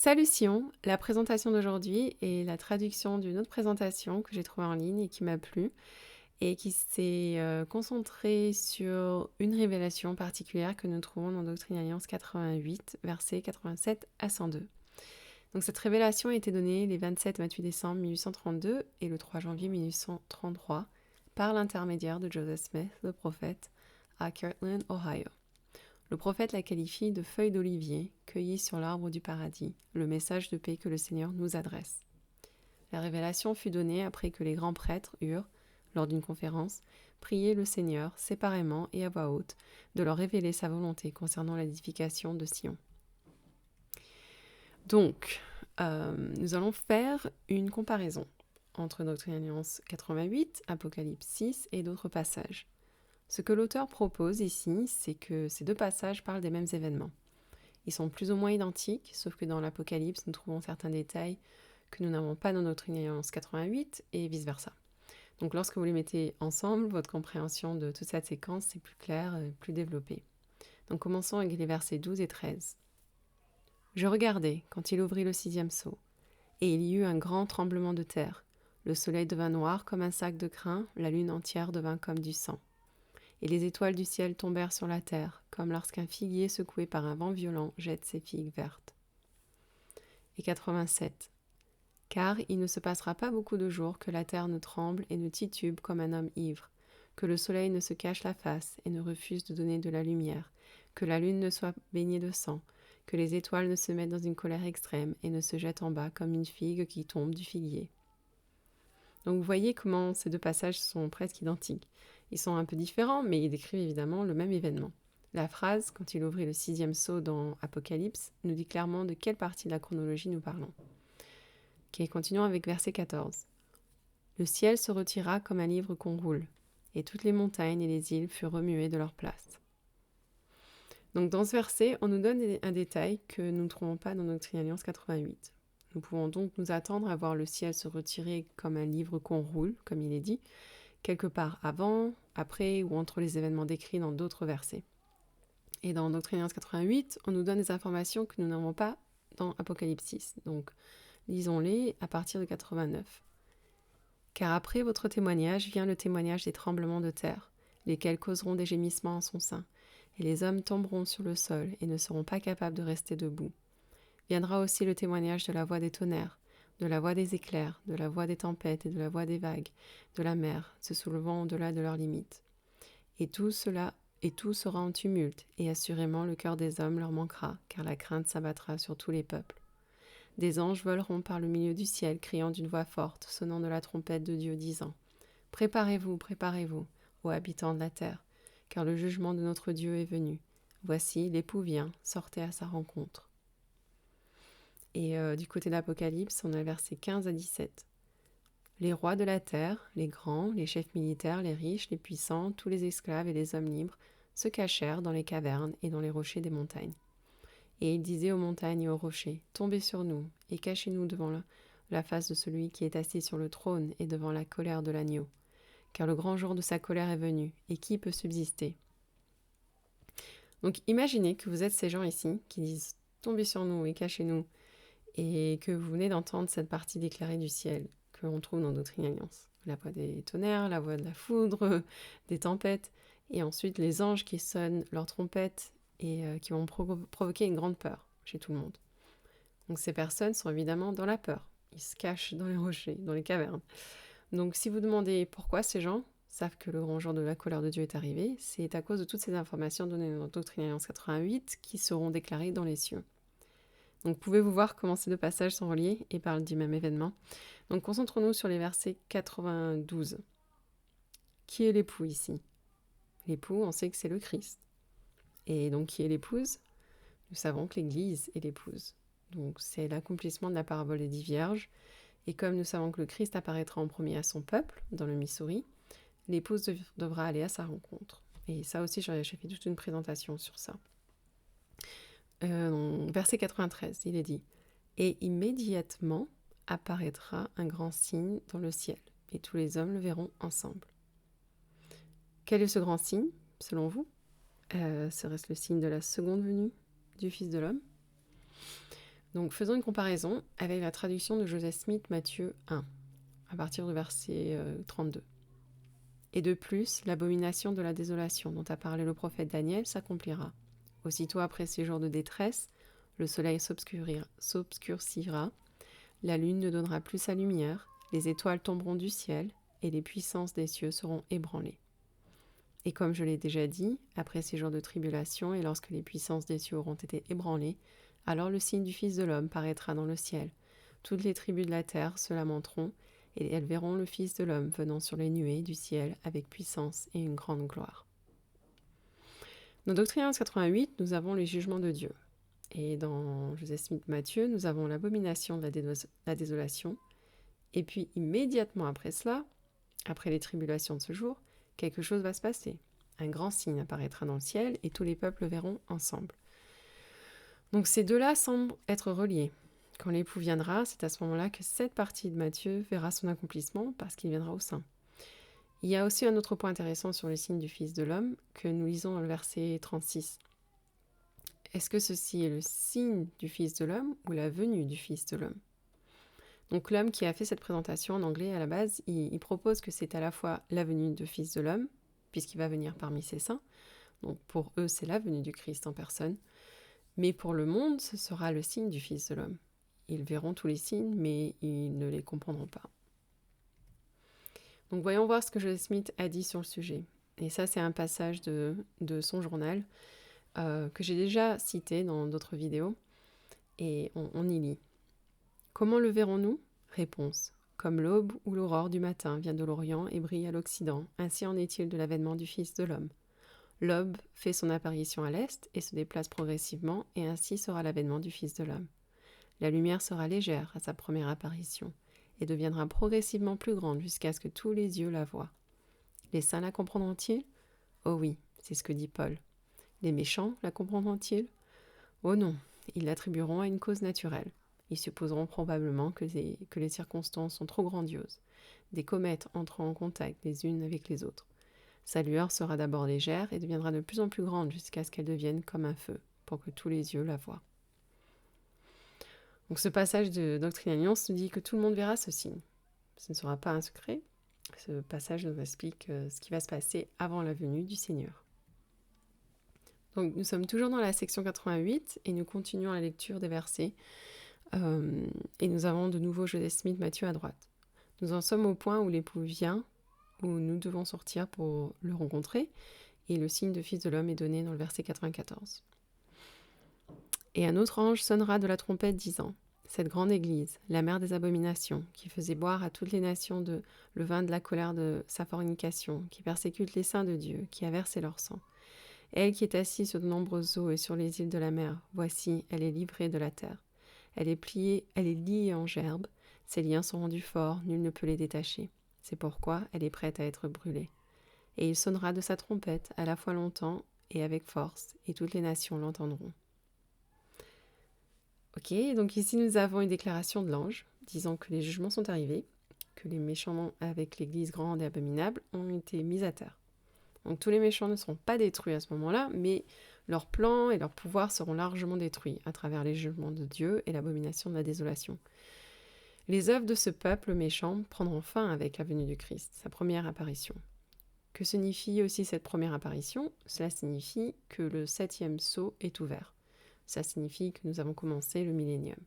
Salut Sion, la présentation d'aujourd'hui est la traduction d'une autre présentation que j'ai trouvée en ligne et qui m'a plu et qui s'est concentrée sur une révélation particulière que nous trouvons dans Doctrine et Alliance 88, versets 87 à 102. Donc cette révélation a été donnée les 27 et 28 décembre 1832 et le 3 janvier 1833 par l'intermédiaire de Joseph Smith, le prophète, à Kirtland, Ohio. Le prophète la qualifie de feuille d'olivier cueillie sur l'arbre du paradis, le message de paix que le Seigneur nous adresse. La révélation fut donnée après que les grands prêtres eurent, lors d'une conférence, prié le Seigneur séparément et à voix haute de leur révéler sa volonté concernant l'édification de Sion. Donc, nous allons faire une comparaison entre Doctrine et Alliance 88, Apocalypse 6 et d'autres passages. Ce que l'auteur propose ici, c'est que ces deux passages parlent des mêmes événements. Ils sont plus ou moins identiques, sauf que dans l'Apocalypse, nous trouvons certains détails que nous n'avons pas dans Doctrine et Alliance 88 et vice-versa. Donc lorsque vous les mettez ensemble, votre compréhension de toute cette séquence est plus claire, plus développée. Donc commençons avec les versets 12 et 13. « Je regardai quand il ouvrit le 6e sceau, et il y eut un grand tremblement de terre. Le soleil devint noir comme un sac de crin, la lune entière devint comme du sang. Et les étoiles du ciel tombèrent sur la terre, comme lorsqu'un figuier secoué par un vent violent jette ses figues vertes. » Et 87. « Car il ne se passera pas beaucoup de jours que la terre ne tremble et ne titube comme un homme ivre, que le soleil ne se cache la face et ne refuse de donner de la lumière, que la lune ne soit baignée de sang, que les étoiles ne se mettent dans une colère extrême et ne se jettent en bas comme une figue qui tombe du figuier. » Donc vous voyez comment ces deux passages sont presque identiques. Ils sont un peu différents, mais ils décrivent évidemment le même événement. La phrase, quand il ouvrit le 6e sceau dans Apocalypse, nous dit clairement de quelle partie de la chronologie nous parlons. Ok, continuons avec verset 14. « Le ciel se retira comme un livre qu'on roule, et toutes les montagnes et les îles furent remuées de leur place. » Donc dans ce verset, on nous donne un détail que nous ne trouvons pas dans Doctrine et Alliance 88. Nous pouvons donc nous attendre à voir le ciel se retirer comme un livre qu'on roule, comme il est dit, quelque part avant, après ou entre les événements décrits dans d'autres versets. Et dans Doctrine et Alliance 88, on nous donne des informations que nous n'avons pas dans Apocalypse 6. Donc, lisons-les à partir de 89. « Car après votre témoignage vient le témoignage des tremblements de terre, lesquels causeront des gémissements en son sein, et les hommes tomberont sur le sol et ne seront pas capables de rester debout. Viendra aussi le témoignage de la voix des tonnerres, de la voix des éclairs, de la voix des tempêtes et de la voix des vagues, de la mer, se soulevant au-delà de leurs limites. Et tout sera en tumulte, et assurément le cœur des hommes leur manquera, car la crainte s'abattra sur tous les peuples. Des anges voleront par le milieu du ciel, criant d'une voix forte, sonnant de la trompette de Dieu, disant « Préparez-vous, préparez-vous, ô habitants de la terre, car le jugement de notre Dieu est venu. Voici, l'époux vient, sortez à sa rencontre. » Et du côté de l'Apocalypse, on a versets 15 à 17. « Les rois de la terre, les grands, les chefs militaires, les riches, les puissants, tous les esclaves et les hommes libres, se cachèrent dans les cavernes et dans les rochers des montagnes. Et ils disaient aux montagnes et aux rochers, tombez sur nous et cachez-nous devant la face de celui qui est assis sur le trône et devant la colère de l'agneau. Car le grand jour de sa colère est venu, et qui peut subsister ?» Donc imaginez que vous êtes ces gens ici qui disent « tombez sur nous et cachez-nous » et que vous venez d'entendre cette partie déclarée du ciel que l'on trouve dans Doctrine et Alliance. La voix des tonnerres, la voix de la foudre, des tempêtes, et ensuite les anges qui sonnent leurs trompettes et qui vont provoquer une grande peur chez tout le monde. Donc ces personnes sont évidemment dans la peur. Ils se cachent dans les rochers, dans les cavernes. Donc si vous demandez pourquoi ces gens savent que le grand jour de la colère de Dieu est arrivé, c'est à cause de toutes ces informations données dans Doctrine et Alliance 88 qui seront déclarées dans les cieux. Donc pouvez-vous voir comment ces deux passages sont reliés et parlent du même événement. Donc concentrons-nous sur les versets 92. Qui est l'époux ici ? L'époux, on sait que c'est le Christ. Et donc qui est l'épouse ? Nous savons que l'Église est l'épouse. Donc c'est l'accomplissement de la parabole des 10 vierges. Et comme nous savons que le Christ apparaîtra en premier à son peuple, dans le Missouri, l'épouse devra aller à sa rencontre. Et ça aussi, j'ai fait toute une présentation sur ça. Verset 93, il est dit « Et immédiatement apparaîtra un grand signe dans le ciel, et tous les hommes le verront ensemble. » Quel est ce grand signe, selon vous ? Serait-ce le signe de la seconde venue du Fils de l'homme ? Donc faisons une comparaison avec la traduction de Joseph Smith, Matthieu 1, à partir du verset 32. Et de plus, l'abomination de la désolation dont a parlé le prophète Daniel s'accomplira. Aussitôt après ces jours de détresse, le soleil s'obscurcira, la lune ne donnera plus sa lumière, les étoiles tomberont du ciel, et les puissances des cieux seront ébranlées. Et comme je l'ai déjà dit, après ces jours de tribulation, et lorsque les puissances des cieux auront été ébranlées, alors le signe du Fils de l'homme paraîtra dans le ciel. Toutes les tribus de la terre se lamenteront, et elles verront le Fils de l'homme venant sur les nuées du ciel avec puissance et une grande gloire. Dans Doctrine 88, nous avons les jugements de Dieu. Et dans Joseph Smith Matthieu, nous avons l'abomination de la désolation. Et puis immédiatement après cela, après les tribulations de ce jour, quelque chose va se passer. Un grand signe apparaîtra dans le ciel et tous les peuples le verront ensemble. Donc ces deux-là semblent être reliés. Quand l'époux viendra, c'est à ce moment-là que cette partie de Matthieu verra son accomplissement parce qu'il viendra au sein. Il y a aussi un autre point intéressant sur le signe du Fils de l'homme que nous lisons dans le verset 36. Est-ce que ceci est le signe du Fils de l'homme ou la venue du Fils de l'homme ? Donc l'homme qui a fait cette présentation en anglais à la base, il propose que c'est à la fois la venue du Fils de l'homme, puisqu'il va venir parmi ses saints. Donc pour eux, c'est la venue du Christ en personne. Mais pour le monde, ce sera le signe du Fils de l'homme. Ils verront tous les signes, mais ils ne les comprendront pas. Donc voyons voir ce que Joseph Smith a dit sur le sujet. Et ça, c'est un passage de son journal que j'ai déjà cité dans d'autres vidéos. Et on y lit. Comment le verrons-nous ? Réponse. Comme l'aube ou l'aurore du matin vient de l'Orient et brille à l'Occident, ainsi en est-il de l'avènement du Fils de l'homme. L'aube fait son apparition à l'est et se déplace progressivement, et ainsi sera l'avènement du Fils de l'homme. La lumière sera légère à sa première apparition, et deviendra progressivement plus grande jusqu'à ce que tous les yeux la voient. Les saints la comprendront-ils ? Oh oui, c'est ce que dit Paul. Les méchants la comprendront-ils ? Oh non, ils l'attribueront à une cause naturelle. Ils supposeront probablement que les circonstances sont trop grandioses, des comètes entrant en contact les unes avec les autres. Sa lueur sera d'abord légère et deviendra de plus en plus grande jusqu'à ce qu'elle devienne comme un feu, pour que tous les yeux la voient. Donc ce passage de Doctrine et Alliance nous dit que tout le monde verra ce signe. Ce ne sera pas un secret. Ce passage nous explique ce qui va se passer avant la venue du Seigneur. Donc nous sommes toujours dans la section 88 et nous continuons la lecture des versets. Et nous avons de nouveau Joseph Smith Matthieu à droite. Nous en sommes au point où l'époux vient, où nous devons sortir pour le rencontrer, et le signe de Fils de l'homme est donné dans le verset 94. Et un autre ange sonnera de la trompette disant : cette grande église, la mère des abominations, qui faisait boire à toutes les nations le vin de la colère de sa fornication, qui persécute les saints de Dieu, qui a versé leur sang. Elle qui est assise sur de nombreuses eaux et sur les îles de la mer, voici, elle est livrée de la terre. Elle est liée en gerbes, ses liens sont rendus forts, nul ne peut les détacher. C'est pourquoi elle est prête à être brûlée. Et il sonnera de sa trompette à la fois longtemps et avec force, et toutes les nations l'entendront. Ok, donc ici nous avons une déclaration de l'ange, disant que les jugements sont arrivés, que les méchants avec l'église grande et abominable ont été mis à terre. Donc tous les méchants ne seront pas détruits à ce moment-là, mais leurs plans et leurs pouvoirs seront largement détruits à travers les jugements de Dieu et l'abomination de la désolation. Les œuvres de ce peuple méchant prendront fin avec la venue du Christ, sa première apparition. Que signifie aussi cette première apparition ? Cela signifie que le 7e sceau est ouvert. Ça signifie que nous avons commencé le millénium.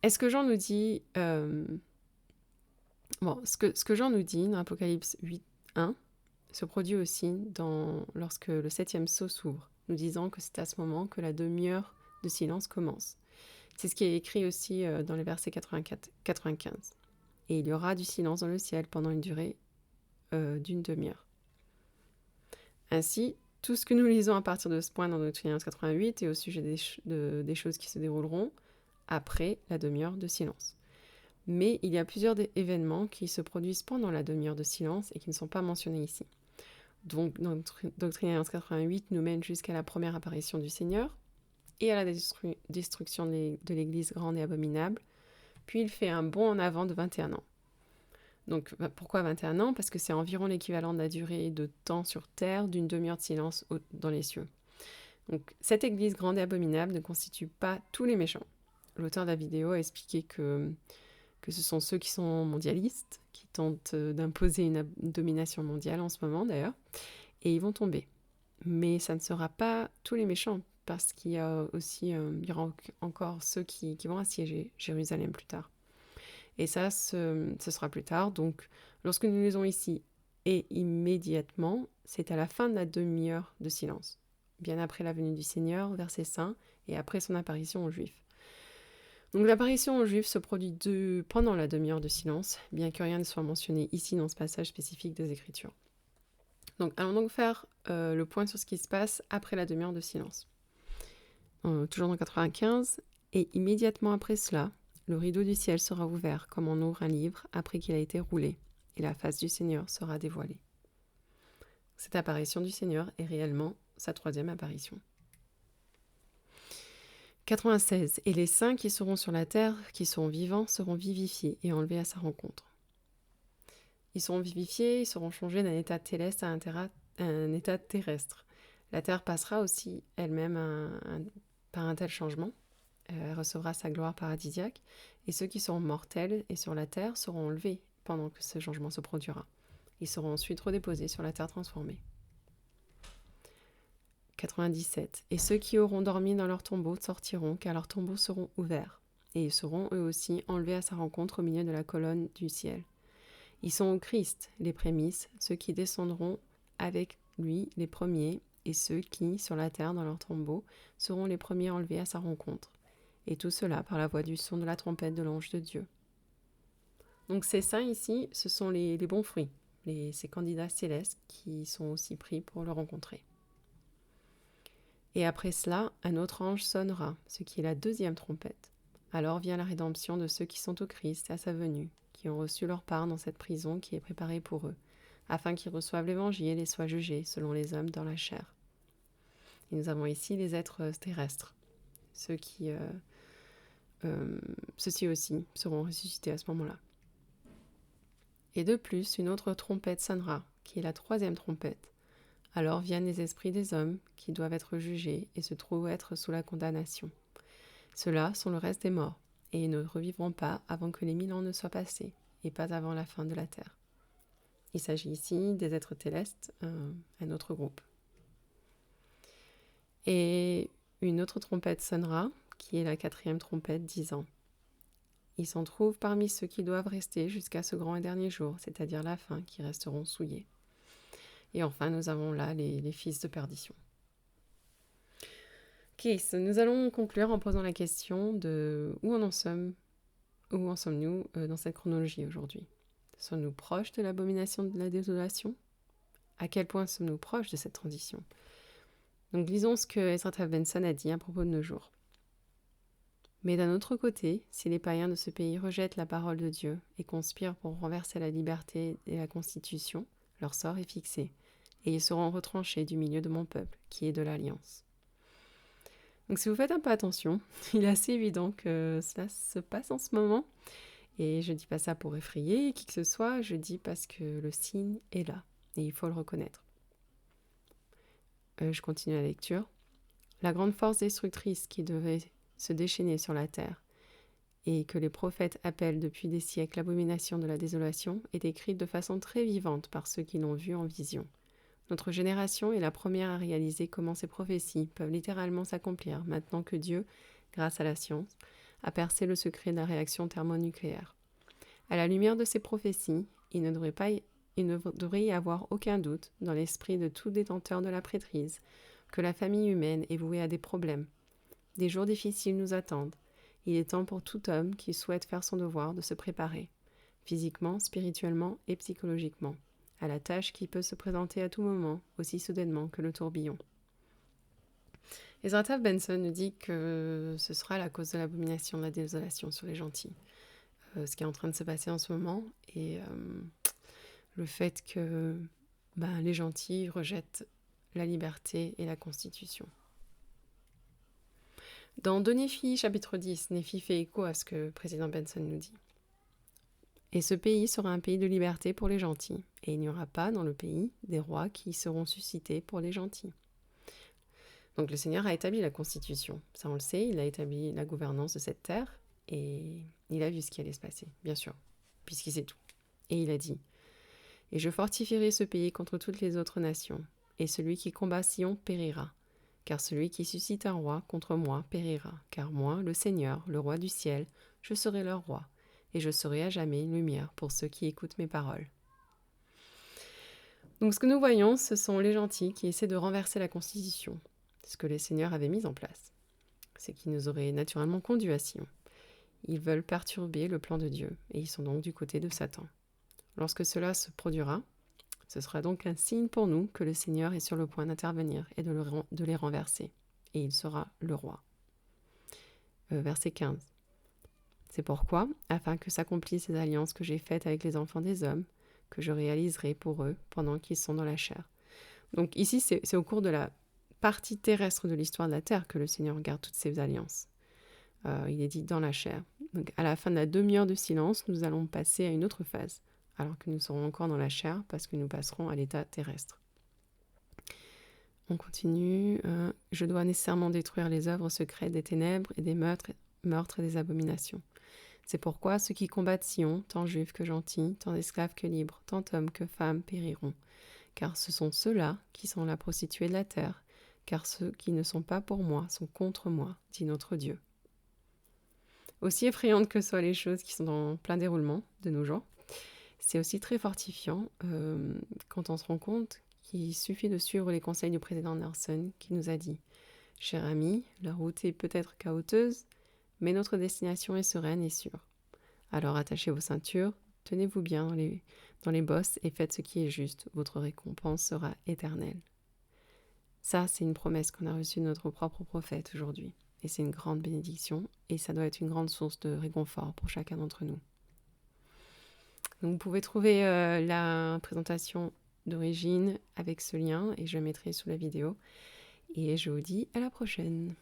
Est-ce que Jean nous dit... ce que Jean nous dit dans Apocalypse 8.1 se produit aussi lorsque le 7e sceau s'ouvre, nous disant que c'est à ce moment que la demi-heure de silence commence. C'est ce qui est écrit aussi dans les versets 84-95. Et il y aura du silence dans le ciel pendant une durée d'une demi-heure. Ainsi, tout ce que nous lisons à partir de ce point dans Doctrine 88 est au sujet des choses qui se dérouleront après la demi-heure de silence. Mais il y a plusieurs événements qui se produisent pendant la demi-heure de silence et qui ne sont pas mentionnés ici. Donc, notre Doctrine 88 nous mène jusqu'à la première apparition du Seigneur et à la destruction de l'Église grande et abominable. Puis il fait un bond en avant de 21 ans. Donc, pourquoi 21 ans ? Parce que c'est environ l'équivalent de la durée de temps sur Terre d'une demi-heure de silence dans les cieux. Donc, cette église grande et abominable ne constitue pas tous les méchants. L'auteur de la vidéo a expliqué que ce sont ceux qui sont mondialistes, qui tentent d'imposer une domination mondiale en ce moment d'ailleurs, et ils vont tomber. Mais ça ne sera pas tous les méchants, parce qu'il y a aussi, il y aura encore ceux qui vont assiéger Jérusalem plus tard. Et ça, ce sera plus tard. Donc, lorsque nous lisons ici et immédiatement, c'est à la fin de la demi-heure de silence, bien après la venue du Seigneur, verset 5, et après son apparition aux Juifs. Donc l'apparition aux Juifs se produit pendant la demi-heure de silence, bien que rien ne soit mentionné ici dans ce passage spécifique des Écritures. Donc allons donc faire le point sur ce qui se passe après la demi-heure de silence. Toujours dans 95, et immédiatement après cela, le rideau du ciel sera ouvert comme on ouvre un livre après qu'il a été roulé, et la face du Seigneur sera dévoilée. Cette apparition du Seigneur est réellement sa troisième apparition. 96. Et les saints qui seront sur la terre, qui seront vivants, seront vivifiés et enlevés à sa rencontre. Ils seront vivifiés, ils seront changés d'un état céleste à un état terrestre. La terre passera aussi elle-même par un tel changement. Elle recevra sa gloire paradisiaque, et ceux qui seront mortels et sur la terre seront enlevés pendant que ce changement se produira. Ils seront ensuite redéposés sur la terre transformée. 97. Et ceux qui auront dormi dans leur tombeau sortiront, car leurs tombeaux seront ouverts, et ils seront eux aussi enlevés à sa rencontre au milieu de la colonne du ciel. Ils sont au Christ, les prémices, ceux qui descendront avec lui les premiers, et ceux qui, sur la terre dans leur tombeau, seront les premiers enlevés à sa rencontre. Et tout cela par la voix du son de la trompette de l'ange de Dieu. Donc ces saints ici, ce sont les bons fruits, ces candidats célestes qui sont aussi pris pour le rencontrer. Et après cela, un autre ange sonnera, ce qui est la deuxième trompette. Alors vient la rédemption de ceux qui sont au Christ à sa venue, qui ont reçu leur part dans cette prison qui est préparée pour eux, afin qu'ils reçoivent l'Évangile et soient jugés selon les hommes dans la chair. Et nous avons ici les êtres terrestres, ceux-ci aussi seront ressuscités à ce moment-là. Et de plus, une autre trompette sonnera, qui est la troisième trompette. Alors viennent les esprits des hommes qui doivent être jugés et se trouvent être sous la condamnation. Ceux-là sont le reste des morts, et ils ne revivront pas avant que les 1000 ans ne soient passés, et pas avant la fin de la terre. Il s'agit ici des êtres célestes, un autre groupe. Et une autre trompette sonnera, qui est la quatrième trompette, disant: il s'en trouve parmi ceux qui doivent rester jusqu'à ce grand et dernier jour, c'est-à-dire la fin, qui resteront souillés. Et enfin, nous avons là les fils de perdition. Ok, nous allons conclure en posant la question de où en sommes-nous dans cette chronologie aujourd'hui. Sommes-nous proches de l'abomination de la désolation? À quel point sommes-nous proches de cette transition? Donc lisons ce que Ezra Taft Benson a dit à propos de nos jours. Mais d'un autre côté, si les païens de ce pays rejettent la parole de Dieu et conspirent pour renverser la liberté et la Constitution, leur sort est fixé, et ils seront retranchés du milieu de mon peuple, qui est de l'Alliance. Donc si vous faites un peu attention, il est assez évident que cela se passe en ce moment, et je ne dis pas ça pour effrayer qui que ce soit, je dis parce que le signe est là, et il faut le reconnaître. Je continue la lecture. La grande force destructrice qui devait se déchaîner sur la terre, et que les prophètes appellent depuis des siècles l'abomination de la désolation, est écrite de façon très vivante par ceux qui l'ont vue en vision. Notre génération est la première à réaliser comment ces prophéties peuvent littéralement s'accomplir maintenant que Dieu, grâce à la science, a percé le secret de la réaction thermonucléaire. À la lumière de ces prophéties, il ne devrait y avoir aucun doute dans l'esprit de tout détenteur de la prêtrise que la famille humaine est vouée à des problèmes. Des jours difficiles nous attendent. Il est temps pour tout homme qui souhaite faire son devoir de se préparer, physiquement, spirituellement et psychologiquement, à la tâche qui peut se présenter à tout moment, aussi soudainement que le tourbillon. Ezra Taft Benson nous dit que ce sera la cause de l'abomination de la désolation sur les gentils. Ce qui est en train de se passer en ce moment, et le fait que les gentils rejettent la liberté et la Constitution. Dans 2 Néphi, chapitre 10, Néphi fait écho à ce que président Benson nous dit. Et ce pays sera un pays de liberté pour les gentils, et il n'y aura pas dans le pays des rois qui seront suscités pour les gentils. Donc le Seigneur a établi la Constitution, ça on le sait, il a établi la gouvernance de cette terre, et il a vu ce qui allait se passer, bien sûr, puisqu'il sait tout. Et il a dit, « Et je fortifierai ce pays contre toutes les autres nations, et celui qui combat Sion périra. Car celui qui suscite un roi contre moi périra, car moi, le Seigneur, le roi du ciel, je serai leur roi, et je serai à jamais une lumière pour ceux qui écoutent mes paroles. » Donc ce que nous voyons, ce sont les gentils qui essaient de renverser la Constitution, ce que les seigneurs avaient mis en place. C'est qui nous aurait naturellement conduits à Sion. Ils veulent perturber le plan de Dieu, et ils sont donc du côté de Satan. Lorsque cela se produira, ce sera donc un signe pour nous que le Seigneur est sur le point d'intervenir et de les renverser, et il sera le roi. Verset 15. C'est pourquoi, afin que s'accomplissent les alliances que j'ai faites avec les enfants des hommes, que je réaliserai pour eux pendant qu'ils sont dans la chair. Donc ici, c'est au cours de la partie terrestre de l'histoire de la terre que le Seigneur garde toutes ces alliances. Il est dit dans la chair. Donc à la fin de la demi-heure de silence, nous allons passer à une autre phase, alors que nous serons encore dans la chair parce que nous passerons à l'état terrestre. On continue. Je dois nécessairement détruire les œuvres secrètes des ténèbres et des meurtres et des abominations. C'est pourquoi ceux qui combattent Sion, tant juifs que gentils, tant esclaves que libres, tant hommes que femmes, périront. Car ce sont ceux-là qui sont la prostituée de la terre, car ceux qui ne sont pas pour moi sont contre moi, dit notre Dieu. Aussi effrayantes que soient les choses qui sont en plein déroulement de nos jours, c'est aussi très fortifiant quand on se rend compte qu'il suffit de suivre les conseils du président Nelson qui nous a dit « Cher ami, la route est peut-être chaoteuse, mais notre destination est sereine et sûre. Alors attachez vos ceintures, tenez-vous bien dans les bosses et faites ce qui est juste. Votre récompense sera éternelle. » Ça, c'est une promesse qu'on a reçue de notre propre prophète aujourd'hui. Et c'est une grande bénédiction et ça doit être une grande source de réconfort pour chacun d'entre nous. Donc vous pouvez trouver la présentation d'origine avec ce lien et je le mettrai sous la vidéo. Et je vous dis à la prochaine.